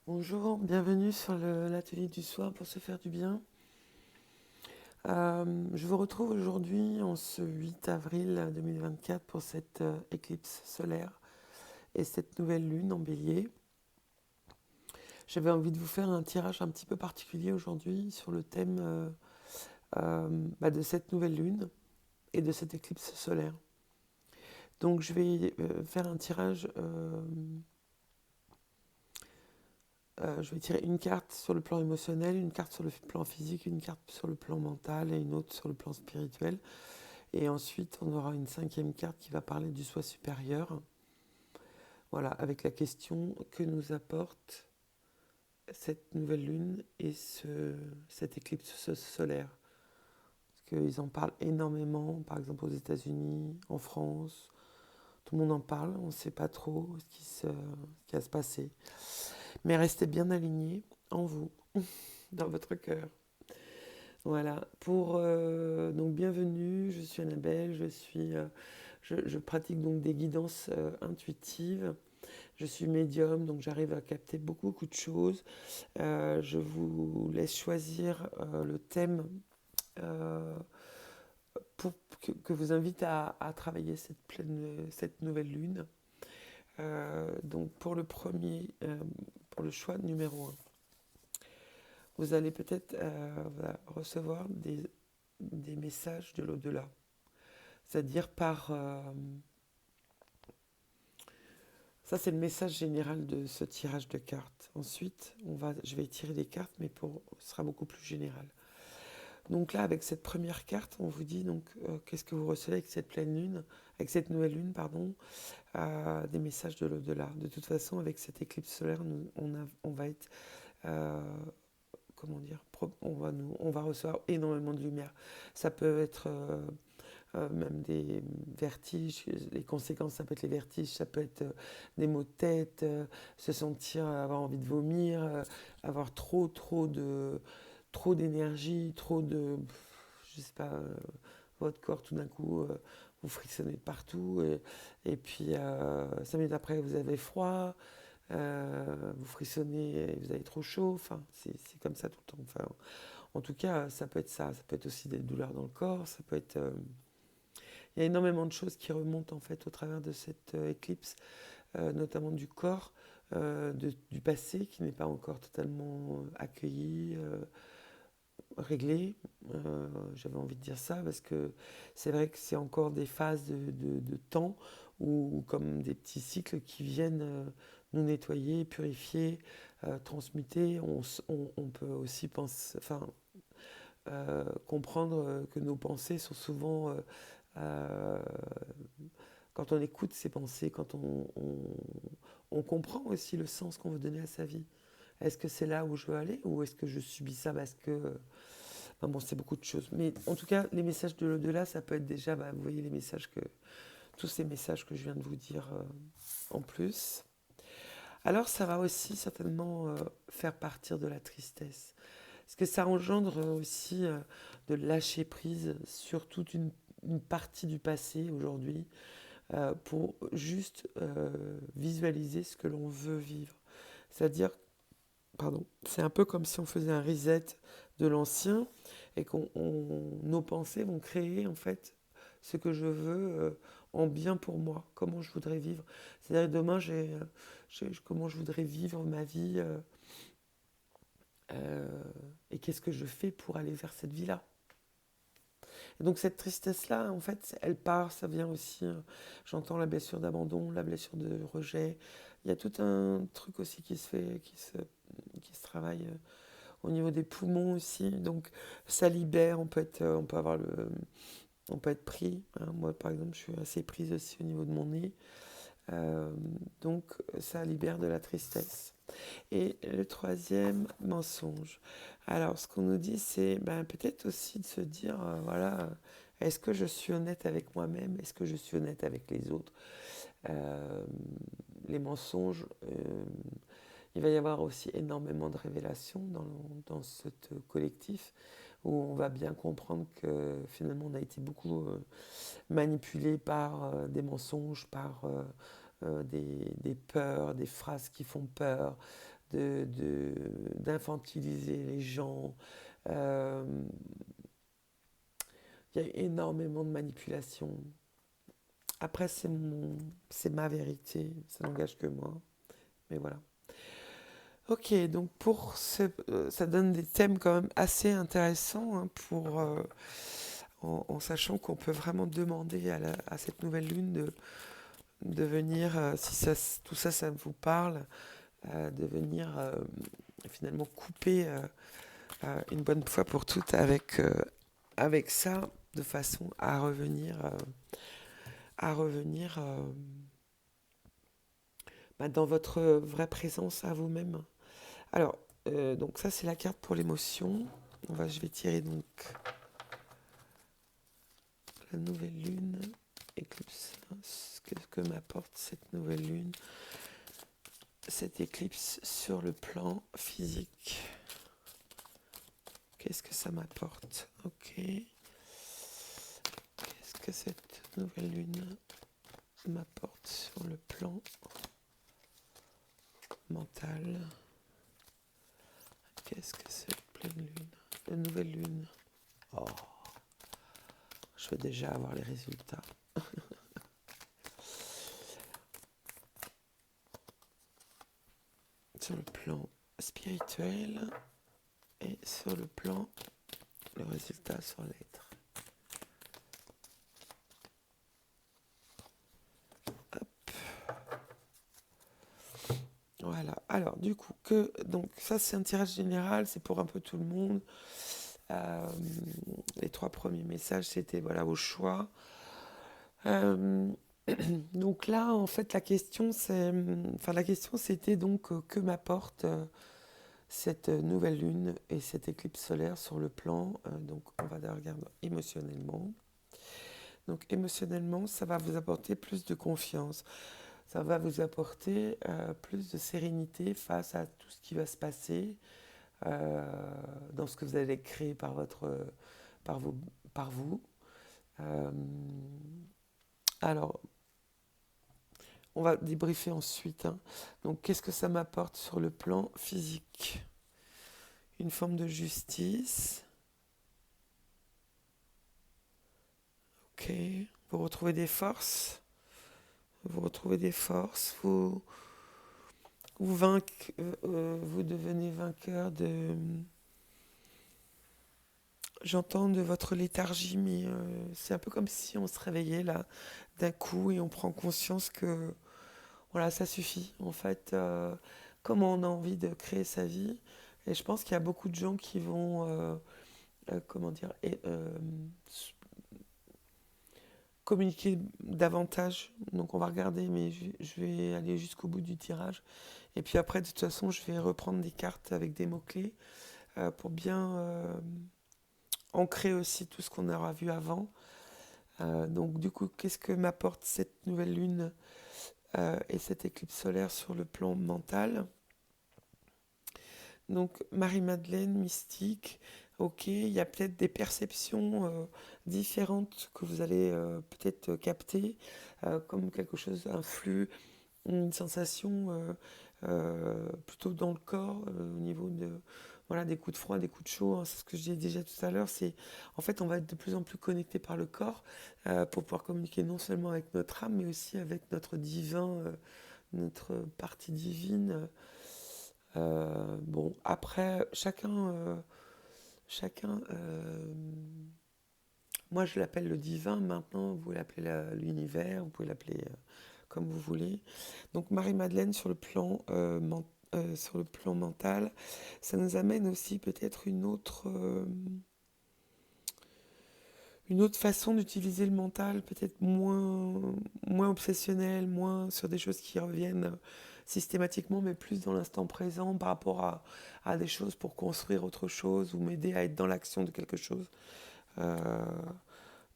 Bonjour, bienvenue sur l'atelier du soir pour se faire du bien. Je vous retrouve aujourd'hui en ce 8 avril 2024 pour cette éclipse solaire et cette nouvelle lune en bélier. J'avais envie de vous faire un tirage un petit peu particulier aujourd'hui sur le thème de cette nouvelle lune et de cette éclipse solaire. Donc je vais faire un tirage. Je vais tirer une carte sur le plan émotionnel, une carte sur le plan physique, une carte sur le plan mental et une autre sur le plan spirituel. Et ensuite, on aura une cinquième carte qui va parler du soi supérieur. Voilà, avec la question que nous apporte cette nouvelle lune et cette éclipse solaire. Parce qu'ils en parlent énormément, par exemple aux États-Unis, en France. Tout le monde en parle, on ne sait pas trop ce qui va se passer. Mais restez bien alignés en vous, dans votre cœur. Voilà, donc bienvenue, je suis Annabelle, je pratique donc des guidances intuitives, je suis médium, donc j'arrive à capter beaucoup de choses. Je vous laisse choisir le thème euh, que vous invite à travailler cette nouvelle lune. Donc pour le choix numéro 1, vous allez peut-être recevoir des messages de l'au-delà. C'est-à-dire ça, c'est le message général de ce tirage de cartes. Ensuite, je vais tirer des cartes, mais ce sera beaucoup plus général. Donc là, avec cette première carte, on vous dit donc qu'est-ce que vous recevez avec cette pleine lune, avec cette nouvelle lune, pardon, des messages de l'au-delà. De toute façon, avec cette éclipse solaire, on va être, comment dire, on va recevoir énormément de lumière. Ça peut être même des vertiges, les conséquences, ça peut être les vertiges, ça peut être des maux de tête, se sentir, avoir envie de vomir, avoir trop d'énergie, je sais pas, votre corps tout d'un coup, vous frictionnez de partout, et puis 5 minutes après vous avez froid, vous frissonnez, et vous avez trop chaud, enfin c'est comme ça tout le temps. Enfin, en tout cas, ça peut être ça peut être aussi des douleurs dans le corps, ça peut être il y a énormément de choses qui remontent en fait au travers de cette éclipse, notamment du corps, du passé qui n'est pas encore totalement accueilli, réglé. J'avais envie de dire ça parce que c'est vrai que c'est encore des phases de temps ou comme des petits cycles qui viennent nous nettoyer, purifier, transmuter. On peut aussi comprendre que nos pensées sont souvent euh, quand on écoute ses pensées, on comprend aussi le sens qu'on veut donner à sa vie. Est-ce que c'est là où je veux aller ou est-ce que je subis ça parce que... Enfin bon, c'est beaucoup de choses. Mais en tout cas, les messages de l'au-delà, ça peut être déjà, vous voyez tous ces messages que je viens de vous dire en plus. Alors ça va aussi certainement faire partir de la tristesse. Parce que ça engendre aussi de lâcher prise sur toute une partie du passé aujourd'hui pour juste visualiser ce que l'on veut vivre. C'est-à-dire, pardon, c'est un peu comme si on faisait un reset de l'ancien et nos pensées vont créer en fait ce que je veux en bien pour moi, comment je voudrais vivre. C'est-à-dire demain, comment je voudrais vivre ma vie et qu'est-ce que je fais pour aller vers cette vie-là. Et donc cette tristesse-là, en fait, elle part, ça vient aussi, j'entends la blessure d'abandon, la blessure de rejet. Il y a tout un truc aussi qui se travaille au niveau des poumons aussi. Donc ça libère, on peut être pris. Hein. Moi, par exemple, je suis assez prise aussi au niveau de mon nez. Euh, donc ça libère de la tristesse. Et le troisième mensonge. Alors, ce qu'on nous dit, c'est peut-être aussi de se dire, voilà, est-ce que je suis honnête avec moi-même? Est-ce que je suis honnête avec les autres? Euh, les mensonges, il va y avoir aussi énormément de révélations dans ce collectif où on va bien comprendre que finalement on a été beaucoup manipulé par des mensonges, par des peurs, des phrases qui font peur, d'infantiliser les gens. Euh, Il y a énormément de manipulation. Après, c'est ma vérité, ça n'engage que moi. Mais voilà. Ok, donc ça donne des thèmes quand même assez intéressants hein, en sachant qu'on peut vraiment demander à cette nouvelle lune de venir, si tout ça, ça vous parle, de venir finalement couper une bonne fois pour toutes avec ça, de façon à revenir dans votre vraie présence à vous-même. Alors, donc ça c'est la carte pour l'émotion. Je vais tirer donc la nouvelle lune, éclipse. Qu'est-ce que m'apporte cette nouvelle lune, cette éclipse sur le plan physique? Qu'est-ce que ça m'apporte? Ok. Qu'est-ce que cette nouvelle lune m'apporte sur le plan mental? Qu'est-ce que cette pleine lune? La nouvelle lune. Oh, je vais déjà avoir les résultats. Sur le plan spirituel et sur le plan, le résultat sur l'être. Hop. Voilà. Alors, du coup, donc ça c'est un tirage général, c'est pour un peu tout le monde. Les 3 premiers messages, c'était voilà au choix. Donc là, en fait, la question c'était donc que m'apporte cette nouvelle lune et cette éclipse solaire sur le plan. Donc, on va regarder émotionnellement. Donc, émotionnellement, ça va vous apporter plus de confiance. Ça va vous apporter plus de sérénité face à tout ce qui va se passer dans ce que vous allez créer par vous. Par vous. Euh, alors, on va débriefer ensuite. Hein. Donc, qu'est-ce que ça m'apporte sur le plan physique? Une forme de justice. Ok. Vous retrouvez des forces. Vous devenez vainqueur de... J'entends de votre léthargie, mais c'est un peu comme si on se réveillait là d'un coup et on prend conscience que voilà, ça suffit. En fait, comment on a envie de créer sa vie. Et je pense qu'il y a beaucoup de gens qui vont, comment dire, communiquer davantage. Donc on va regarder, mais je vais aller jusqu'au bout du tirage. Et puis après, de toute façon, je vais reprendre des cartes avec des mots-clés pour bien ancrer aussi tout ce qu'on aura vu avant. Donc du coup, qu'est-ce que m'apporte cette nouvelle lune et cette éclipse solaire sur le plan mental? Donc Marie-Madeleine, mystique, ok, il y a peut-être des perceptions différentes que vous allez peut-être capter, comme quelque chose, un flux, une sensation plutôt dans le corps, au niveau voilà, des coups de froid, des coups de chaud, hein, c'est ce que je disais déjà tout à l'heure, en fait on va être de plus en plus connecté par le corps pour pouvoir communiquer non seulement avec notre âme, mais aussi avec notre divin, notre partie divine. Bon, après, chacun moi je l'appelle le divin, maintenant vous l'appelez l'univers, vous pouvez l'appeler comme vous voulez. Donc Marie-Madeleine sur le plan mental, ça nous amène aussi peut-être une autre façon d'utiliser le mental, peut-être moins obsessionnelle, moins sur des choses qui reviennent systématiquement, mais plus dans l'instant présent par rapport à des choses pour construire autre chose ou m'aider à être dans l'action de quelque chose. Euh,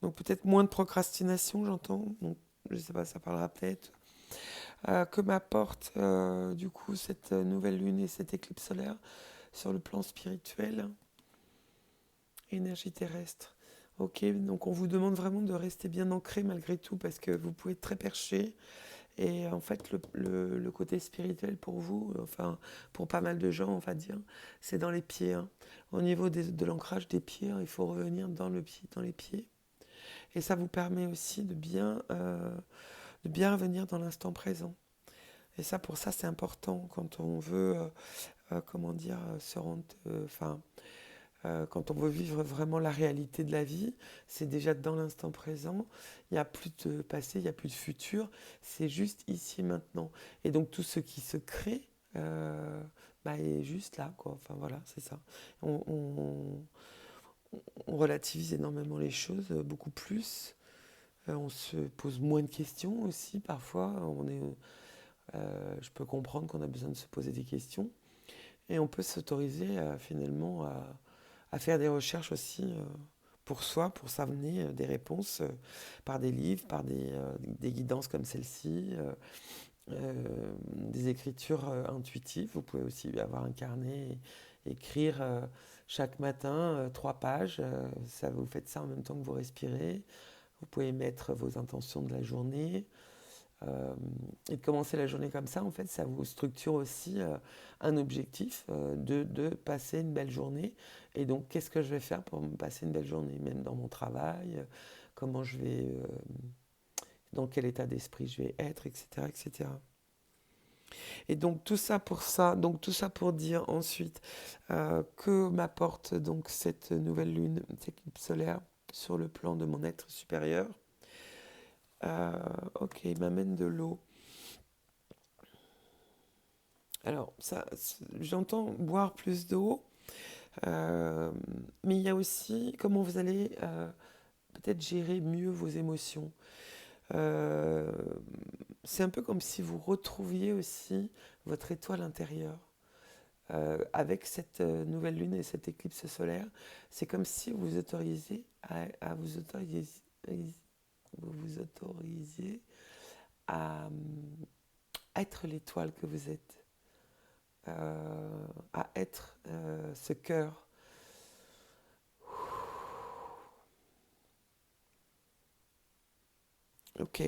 donc peut-être moins de procrastination, j'entends. Donc je ne sais pas, ça parlera peut-être. Que m'apporte du coup cette nouvelle lune et cette éclipse solaire sur le plan spirituel, énergie terrestre. Ok, donc on vous demande vraiment de rester bien ancré malgré tout parce que vous pouvez être très perché Et en fait, le côté spirituel pour vous, enfin, pour pas mal de gens, on va dire, c'est dans les pieds, hein. Au niveau de l'ancrage des pieds, hein, il faut revenir dans les pieds. Et ça vous permet aussi de bien revenir dans l'instant présent. Et ça, pour ça, c'est important quand on veut, comment dire, se rendre, enfin, quand on veut vivre vraiment la réalité de la vie, c'est déjà dans l'instant présent. Il n'y a plus de passé, il n'y a plus de futur. C'est juste ici et maintenant. Et donc tout ce qui se crée est juste là, quoi. Enfin voilà, c'est ça. On relativise énormément les choses, beaucoup plus. On se pose moins de questions aussi parfois. Je peux comprendre qu'on a besoin de se poser des questions. Et on peut s'autoriser finalement à faire des recherches aussi pour soi, pour s'amener des réponses par des livres, par des guidances comme celle-ci, des écritures intuitives. Vous pouvez aussi avoir un carnet et écrire chaque matin 3 pages. Ça, vous faites ça en même temps que vous respirez. Vous pouvez mettre vos intentions de la journée. Et de commencer la journée comme ça, en fait, ça vous structure aussi un objectif de passer une belle journée. Et donc, qu'est-ce que je vais faire pour me passer une belle journée, même dans mon travail, comment je vais, dans quel état d'esprit je vais être, etc., etc. Et donc tout ça pour ça, donc tout ça pour dire ensuite que m'apporte donc cette nouvelle lune, cette éclipse solaire sur le plan de mon être supérieur. Ok, il m'amène de l'eau. Alors, ça, j'entends boire plus d'eau, mais il y a aussi comment vous allez peut-être gérer mieux vos émotions. Euh, c'est un peu comme si vous retrouviez aussi votre étoile intérieure. Avec cette nouvelle lune et cette éclipse solaire, c'est comme si vous autorisiez à vous autorisiez à être l'étoile que vous êtes. À être ce cœur. Ok.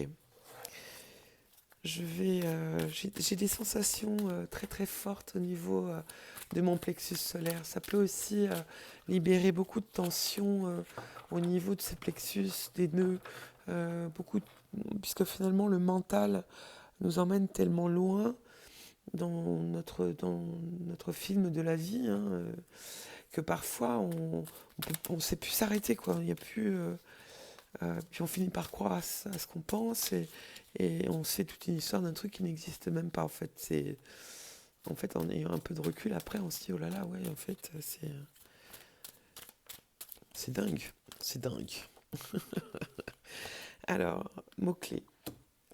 J'ai des sensations très très fortes au niveau de mon plexus solaire. Ça peut aussi libérer beaucoup de tension au niveau de ces plexus, des nœuds, puisque finalement le mental nous emmène tellement loin dans notre film de la vie, hein, que parfois on sait plus s'arrêter, quoi. Il y a plus, puis on finit par croire à ce qu'on pense et on se fait toute une histoire d'un truc qui n'existe même pas, en fait. En fait, en ayant un peu de recul, après, on se dit, oh là là, ouais, en fait, c'est dingue. C'est dingue. Alors, mots-clés.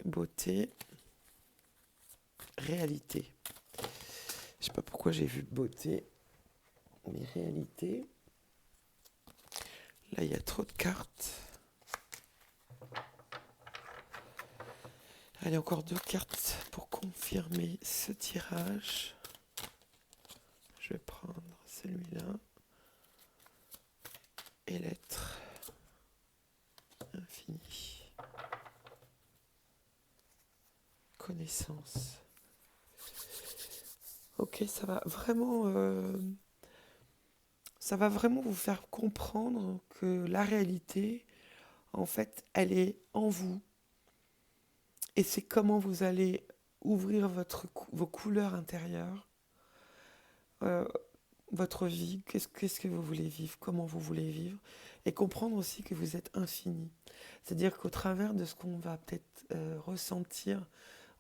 Beauté, réalité. Je sais pas pourquoi j'ai vu beauté, mais réalité. Là, il y a trop de cartes. Allez, encore 2 cartes pour confirmer ce tirage. Je vais prendre celui-là. Et l'être infini. Connaissance. Ok, ça va vraiment vous faire comprendre que la réalité, en fait, elle est en vous. Et c'est comment vous allez ouvrir vos couleurs intérieures, euh, votre vie, qu'est-ce que vous voulez vivre, comment vous voulez vivre, et comprendre aussi que vous êtes infini. C'est-à-dire qu'au travers de ce qu'on va peut-être ressentir,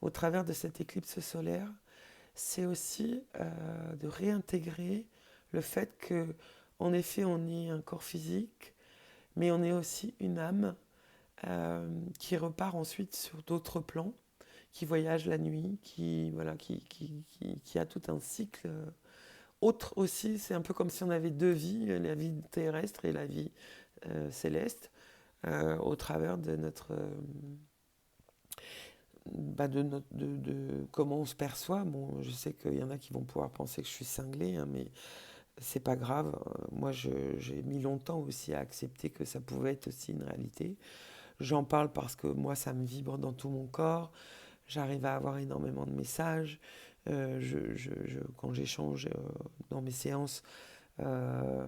au travers de cette éclipse solaire, c'est aussi de réintégrer le fait que, en effet, on est un corps physique, mais on est aussi une âme qui repart ensuite sur d'autres plans, qui voyage la nuit, qui a tout un cycle. Autre aussi, c'est un peu comme si on avait 2 vies, la vie terrestre et la vie céleste, au travers de comment on se perçoit. Bon, je sais qu'il y en a qui vont pouvoir penser que je suis cinglée, hein, mais c'est pas grave. Moi, j'ai mis longtemps aussi à accepter que ça pouvait être aussi une réalité. J'en parle parce que moi, ça me vibre dans tout mon corps. j'arrive à avoir énormément de messages. Quand j'échange dans mes séances, euh,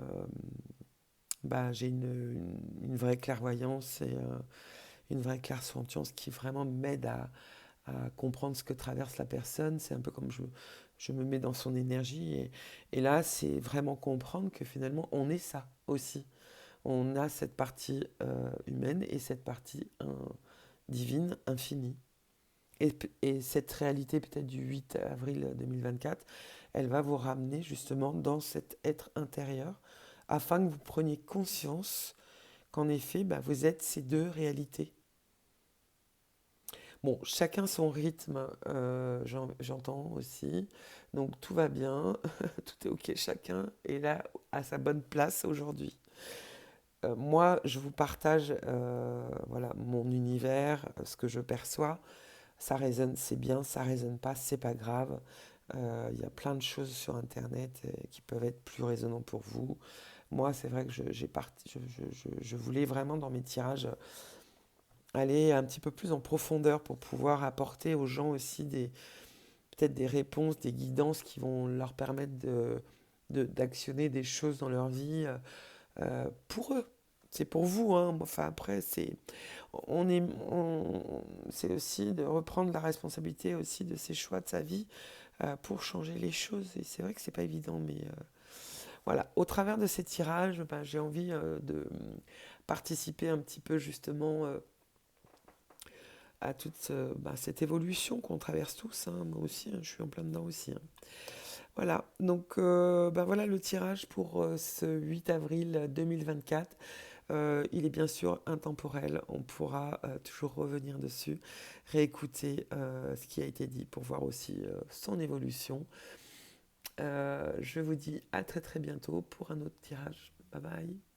j'ai une vraie clairvoyance et une vraie clairsentience qui vraiment m'aide à comprendre ce que traverse la personne. C'est un peu comme je me mets dans son énergie. Et là, c'est vraiment comprendre que finalement, on est ça aussi. On a cette partie humaine et cette partie divine, infinie. Et cette réalité peut-être du 8 avril 2024, elle va vous ramener justement dans cet être intérieur afin que vous preniez conscience qu'en effet, vous êtes ces deux réalités. Bon, chacun son rythme, j'entends aussi. Donc tout va bien, tout est ok, chacun est là à sa bonne place aujourd'hui. Moi, je vous partage voilà, mon univers, ce que je perçois. Ça résonne, c'est bien, ça résonne pas, c'est pas grave. Il y a plein de choses sur Internet qui peuvent être plus résonnantes pour vous. Moi, c'est vrai que je voulais vraiment dans mes tirages aller un petit peu plus en profondeur pour pouvoir apporter aux gens aussi peut-être des réponses, des guidances qui vont leur permettre d'actionner des choses dans leur vie pour eux. C'est pour vous, hein. Enfin, après, on est, c'est aussi de reprendre la responsabilité aussi de ses choix, de sa vie, pour changer les choses. Et c'est vrai que c'est pas évident, mais voilà. Au travers de ces tirages, j'ai envie de participer un petit peu justement à toute cette évolution qu'on traverse tous, hein. Moi aussi, hein, je suis en plein dedans aussi, hein. Voilà, donc voilà le tirage pour ce 8 avril 2024. Il est bien sûr intemporel, on pourra toujours revenir dessus, réécouter ce qui a été dit pour voir aussi son évolution. Je vous dis à très très bientôt pour un autre tirage. Bye bye.